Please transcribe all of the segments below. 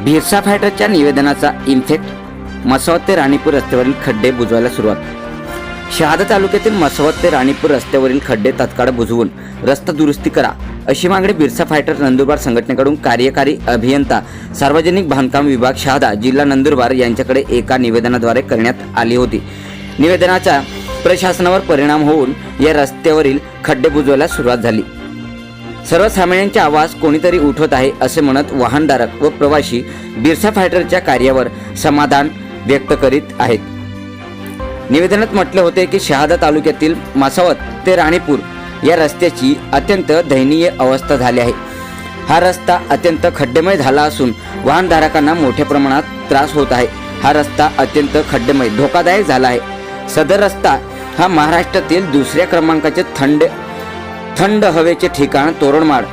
भिरसा फायटरच्या निवेदनाचा impact. मसवत ते राणीपूर रस्त्यावरील खड्डे बुजवायला सुरुवात. शहादा तालुक्यातील मसवत ते राणीपूर रस्त्यावरील खड्डे तात्काळ बुजवून रस्ता दुरुस्ती करा अशी मागणी भिरसा फायटर नंदुरबार संघटनेकडून कार्यकारी अभियंता सार्वजनिक बांधकाम विभाग शहादा जिल्हा नंदुरबार यांच्याकडे एका निवेदनाद्वारे करण्यात आली होती. निवेदनाचा प्रशासनावर परिणाम होऊन या रस्त्यावरील खड्डे बुजवायला सुरुवात झाली. सर्वसामान्यांचे आवाज कोणीतरी उठवत आहे असे म्हणत वाहनधारक व प्रवासी भिरसा फायटरच्या कार्यावर समाधान व्यक्त करीत आहेत. निवेदनात म्हटले होते की शहादा तालुक्यातील मसावत ते राणीपूर या रस्त्याची अत्यंत दयनीय अवस्था झाली आहे. हा रस्ता अत्यंत खड्डेमय झाला असून वाहनधारकांना मोठ्या प्रमाणात त्रास होत आहे. हा रस्ता अत्यंत खड्डेमय धोकादायक झाला आहे. सदर रस्ता हा महाराष्ट्रातील दुसऱ्या क्रमांकाचे थंड हवेचे ठिकाण तोरणमाळ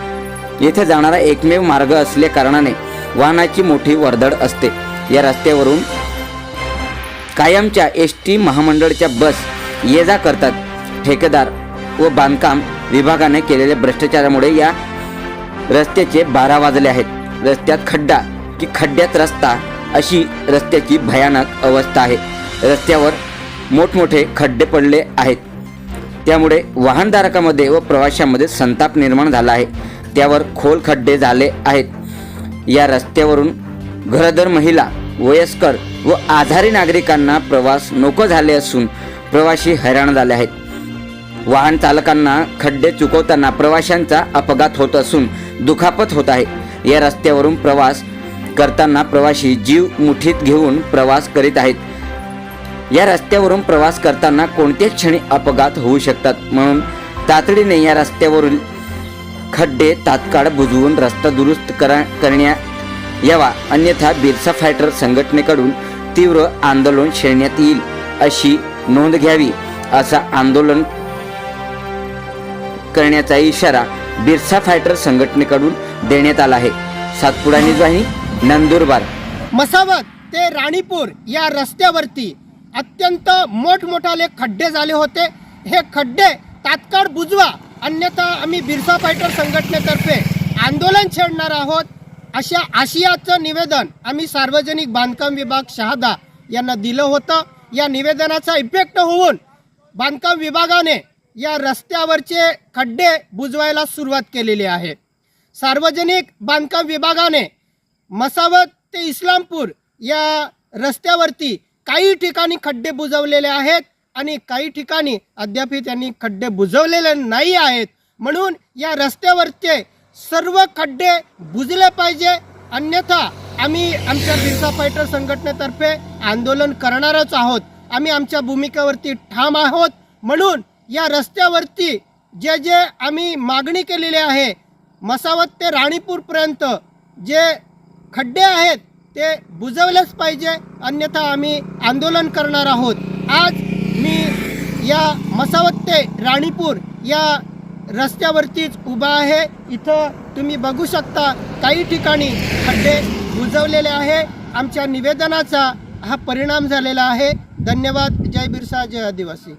येथे जाणारा एकमेव मार्ग असल्या कारणाने वाहनाची मोठी वर्दळ असते. या रस्त्यावरून कायमच्या एसटी महामंडळाच्या बस ये जा करतात. ठेकेदार व बांधकाम विभागाने केलेल्या भ्रष्टाचारामुळे या रस्त्याचे 12 वाजले आहेत. रस्त्यात खड्डा की खड्ड्यात रस्ता अशी रस्त्याची भयानक अवस्था आहे. रस्त्यावर मोठमोठे खड्डे पडले आहेत. त्यामुळे वाहनधारकांमध्ये व प्रवाशांमध्ये संताप निर्माण झाला आहे. त्यावर खोल खड्डे झाले आहेत. या रस्त्यावरून घरदार महिला, वयस्कर व आजारी नागरिकांना प्रवास नको झाले असून प्रवासी हैराण झाले आहेत. वाहन चालकांना खड्डे चुकवताना प्रवाशांचा अपघात होत असून दुखापत होत आहे. या रस्त्यावरून प्रवास करताना प्रवासी जीव मुठीत घेऊन प्रवास करीत आहेत. या रस्त्यावरून प्रवास करताना कोणत्याच क्षणी अपघात होऊ शकतात. म्हणून तातडीने या रस्त्यावरील खड्डे तात्काळ बुजवून रस्ता दुरुस्त करण्यात यावा, अन्यथा भिरसा फायटर संघटनेकडून तीव्र आंदोलन छेडण्यात येईल अशी नोंद घ्यावी. असा आंदोलन करण्याचा इशारा भिरसा फायटर संघटनेकडून देण्यात आला आहे. सातपुडा न्यूज वाहिनी, नंदुरबार. मसावत ते राणीपूर या रस्त्यावरती अत्यंत मोठमोठाले खड्डे झाले होते. हे खड्डे तात्काळ बुजवा, अन्यथा आम्ही भिरसा फायटर संघटनेतर्फे आंदोलन छेडणार आहोत. अशा आशयाचं निवेदन आम्ही सार्वजनिक बांधकाम विभाग शहादा यांना दिलं होतं. या निवेदनाचा इफेक्ट होऊन बांधकाम विभागाने या रस्त्यावरचे खड्डे बुजवायला सुरुवात केलेली आहे. सार्वजनिक बांधकाम विभागाने मसावत ते इस्लामपूर या रस्त्यावरती काही ठिकाणी खड्डे बुजवलेले आहेत आणि काही ठिकाणी अद्याप त्यांनी खड्डे बुजवलेले नाही आहेत. म्हणून या रस्त्यावरचे सर्व खड्डे बुजले पाहिजे, अन्यथा आम्ही आमच्या भिरसा फायटर संघटनेतर्फे आंदोलन करणारच आहोत. आम्ही आमच्या भूमिकेवरती ठाम आहोत. म्हणून या रस्त्यावरती जे जे आम्ही मागणी केलेली आहे, मसावत ते राणीपूरपर्यंत जे खड्डे आहेत ते बुजवलेच पाहिजे, अन्यथा आम्ही आंदोलन करणार आहोत. आज मी या मसावत ते राणीपूर या रस्त्यावरतीच उभा आहे. इथं तुम्ही बघू शकता काही ठिकाणी खड्डे बुजवलेले आहे. आमच्या निवेदनाचा हा परिणाम झालेला आहे. धन्यवाद. जय बिरसा, जय आदिवासी.